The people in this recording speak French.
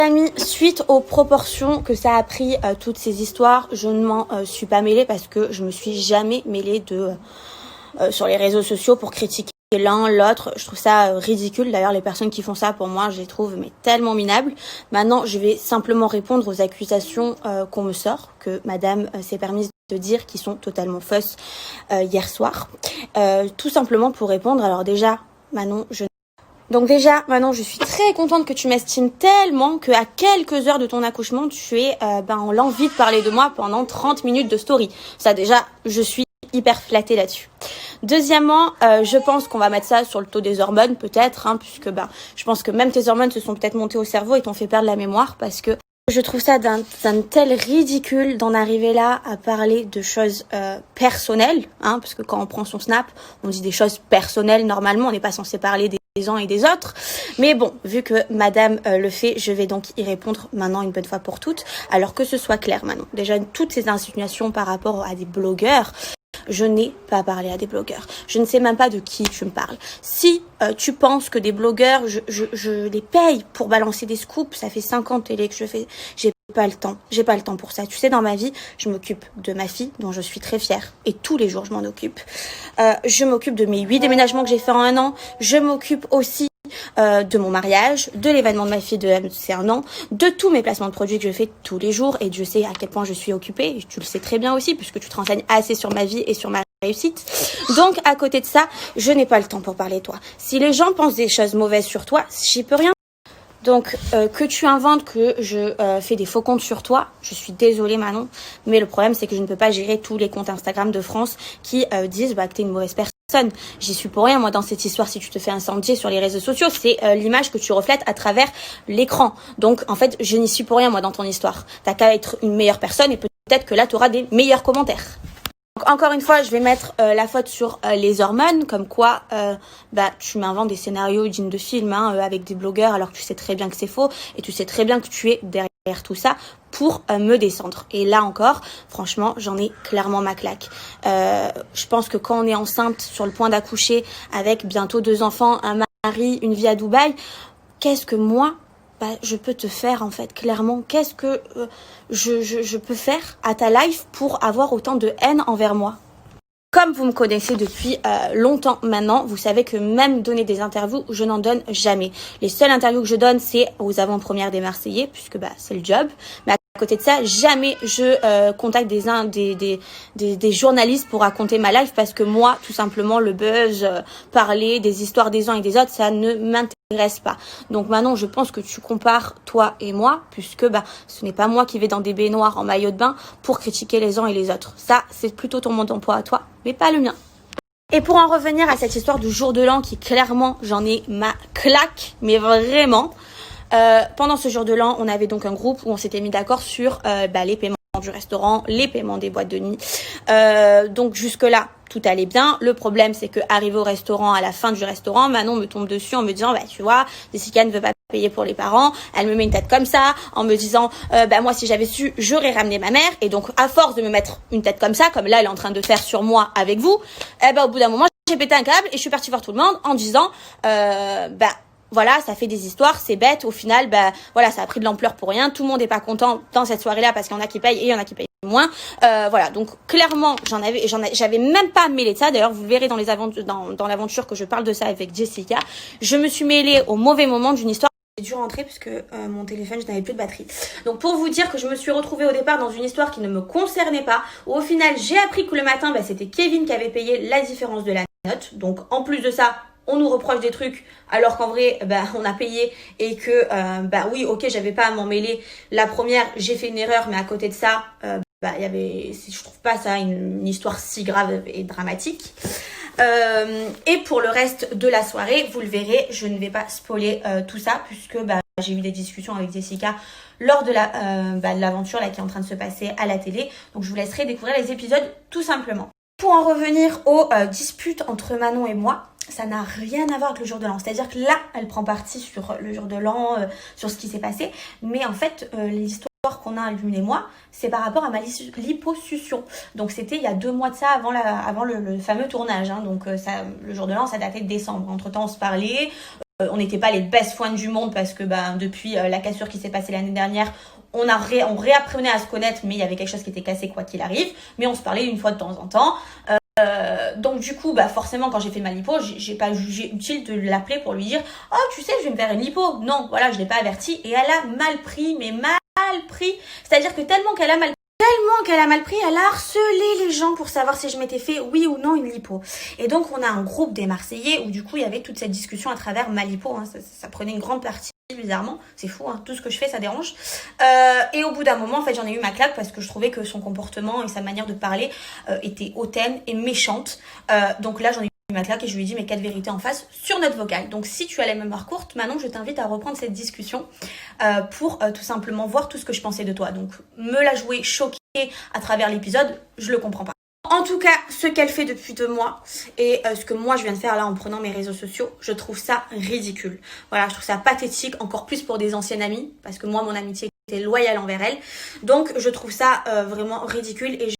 Amis, suite aux proportions que ça a pris toutes ces histoires, je ne m'en suis pas mêlée parce que je me suis jamais mêlée sur les réseaux sociaux pour critiquer l'un, l'autre. Je trouve ça ridicule. D'ailleurs, les personnes qui font ça, pour moi, je les trouve mais tellement minables. Maintenant, je vais simplement répondre aux accusations qu'on me sort, que madame s'est permise de dire, qui sont totalement fausses hier soir. Tout simplement pour répondre. Alors déjà, Manon, je suis très contente que tu m'estimes tellement qu'à quelques heures de ton accouchement, tu es en l'envie de parler de moi pendant 30 minutes de story. Ça déjà, je suis hyper flattée là-dessus. Deuxièmement, je pense qu'on va mettre ça sur le taux des hormones peut-être, puisque je pense que même tes hormones se sont peut-être montées au cerveau et t'ont fait perdre la mémoire, parce que je trouve ça d'un tel ridicule d'en arriver là à parler de choses personnelles, parce que quand on prend son snap, on dit des choses personnelles normalement, on n'est pas censé parler des uns et des autres. Mais bon, vu que madame le fait, je vais donc y répondre maintenant une bonne fois pour toutes. Alors que ce soit clair maintenant. Déjà, toutes ces insinuations par rapport à des blogueurs, je n'ai pas parlé à des blogueurs. Je ne sais même pas de qui tu me parles. Si tu penses que des blogueurs, je les paye pour balancer des scoops, ça fait 50 télé que je fais, j'ai pas le temps. J'ai pas le temps pour ça. Tu sais, dans ma vie, je m'occupe de ma fille, dont je suis très fière. Et tous les jours, je m'en occupe. Je m'occupe de mes 8 déménagements que j'ai fait en 1 an. Je m'occupe aussi de mon mariage, de l'événement de ma fille de c'est 1 an, de tous mes placements de produits que je fais tous les jours, et Dieu sait à quel point je suis occupée, et tu le sais très bien aussi puisque tu te renseignes assez sur ma vie et sur ma réussite. Donc à côté de ça, je n'ai pas le temps pour parler de toi. Si les gens pensent des choses mauvaises sur toi, j'y peux rien. Donc que tu inventes que je fais des faux comptes sur toi, je suis désolée Manon, mais le problème c'est que je ne peux pas gérer tous les comptes Instagram de France qui disent que t'es une mauvaise personne. J'y suis pour rien moi dans cette histoire. Si tu te fais incendier sur les réseaux sociaux, c'est l'image que tu reflètes à travers l'écran. Donc en fait, je n'y suis pour rien moi dans ton histoire. T'as qu'à être une meilleure personne et peut-être que là tu auras des meilleurs commentaires. Donc, encore une fois, je vais mettre la faute sur les hormones, comme quoi tu m'inventes des scénarios dignes de film avec des blogueurs alors que tu sais très bien que c'est faux et tu sais très bien que tu es derrière tout ça pour me descendre. Et là encore, franchement, j'en ai clairement ma claque. Je pense que quand on est enceinte, sur le point d'accoucher, avec bientôt 2 enfants, un mari, une vie à Dubaï, qu'est-ce que moi je peux te faire en fait, clairement. Qu'est-ce que je peux faire à ta life pour avoir autant de haine envers moi? Comme vous me connaissez depuis longtemps maintenant, vous savez que même donner des interviews, je n'en donne jamais. Les seules interviews que je donne, c'est aux avant-premières des Marseillais, puisque c'est le job. Mais à côté de ça, jamais je contacte des journalistes pour raconter ma life, parce que moi, tout simplement, le buzz, parler des histoires des uns et des autres, ça ne m'intéresse pas. Donc maintenant, je pense que tu compares toi et moi, puisque ce n'est pas moi qui vais dans des baignoires en maillot de bain pour critiquer les uns et les autres. Ça, c'est plutôt ton mode d'emploi à toi, mais pas le mien. Et pour en revenir à cette histoire du jour de l'an, qui clairement, j'en ai ma claque, mais vraiment. Pendant ce jour de l'an, on avait donc un groupe où on s'était mis d'accord sur les paiements du restaurant, les paiements des boîtes de nuit. Donc jusque-là, tout allait bien. Le problème, c'est que arrivé au restaurant, à la fin du restaurant, Manon me tombe dessus en me disant, tu vois, Jessica ne veut pas payer pour les parents. Elle me met une tête comme ça, en me disant, moi, si j'avais su, j'aurais ramené ma mère. Et donc, à force de me mettre une tête comme ça, comme là, elle est en train de faire sur moi avec vous, au bout d'un moment, j'ai pété un câble et je suis partie voir tout le monde en disant, voilà, ça fait des histoires, c'est bête. Au final, ça a pris de l'ampleur pour rien. Tout le monde n'est pas content dans cette soirée-là parce qu'il y en a qui payent et il y en a qui payent moins. Donc clairement, j'avais même pas mêlé de ça. D'ailleurs, vous le verrez dans l'aventure que je parle de ça avec Jessica. Je me suis mêlée au mauvais moment d'une histoire. J'ai dû rentrer parce que mon téléphone, je n'avais plus de batterie. Donc pour vous dire que je me suis retrouvée au départ dans une histoire qui ne me concernait pas, où au final, j'ai appris que le matin, c'était Kevin qui avait payé la différence de la note. Donc en plus de ça, on nous reproche des trucs alors qu'en vrai on a payé et que oui, ok, j'avais pas à m'en mêler. La première, j'ai fait une erreur, mais à côté de ça, il y avait, je trouve pas ça une histoire si grave et dramatique. Et pour le reste de la soirée, vous le verrez, je ne vais pas spoiler tout ça, puisque j'ai eu des discussions avec Jessica lors de l'aventure là qui est en train de se passer à la télé. Donc je vous laisserai découvrir les épisodes tout simplement. Pour en revenir aux disputes entre Manon et moi, ça n'a rien à voir avec le jour de l'an. C'est-à-dire que là, elle prend parti sur le jour de l'an, sur ce qui s'est passé. Mais en fait, l'histoire qu'on a, l'une et moi, c'est par rapport à ma liposuction. Donc c'était il y a 2 mois de ça, avant le fameux tournage. Donc le jour de l'an, ça datait de décembre. Entre-temps, on se parlait. on n'était pas les best friends du monde parce que depuis la cassure qui s'est passée l'année dernière, on réapprenait à se connaître, mais il y avait quelque chose qui était cassé quoi qu'il arrive. Mais on se parlait une fois de temps en temps. Donc du coup, forcément, quand j'ai fait ma lipo, j'ai pas jugé utile de l'appeler pour lui dire « Oh, tu sais, je vais me faire une lipo ». Non, voilà, je l'ai pas averti. Et elle a mal pris, mais mal pris. C'est-à-dire que tellement qu'elle a mal pris, elle a harcelé les gens pour savoir si je m'étais fait oui ou non une lipo. Et donc, on a un groupe des Marseillais où du coup, il y avait toute cette discussion à travers ma lipo. Hein. Ça prenait une grande partie. Bizarrement, c'est fou, hein. Tout ce que je fais ça dérange. Et au bout d'un moment, en fait, j'en ai eu ma claque parce que je trouvais que son comportement et sa manière de parler était hautaine et méchante. Donc là, j'en ai eu ma claque et je lui ai dit mes 4 vérités en face sur notre vocal. Donc si tu as les mémoires courtes, Manon, je t'invite à reprendre cette discussion pour tout simplement voir tout ce que je pensais de toi. Donc me la jouer choquée à travers l'épisode, je le comprends pas. En tout cas, ce qu'elle fait depuis 2 mois et ce que moi je viens de faire là en prenant mes réseaux sociaux, je trouve ça ridicule. Voilà, je trouve ça pathétique, encore plus pour des anciennes amies, parce que moi mon amitié était loyale envers elle. Donc je trouve ça vraiment ridicule et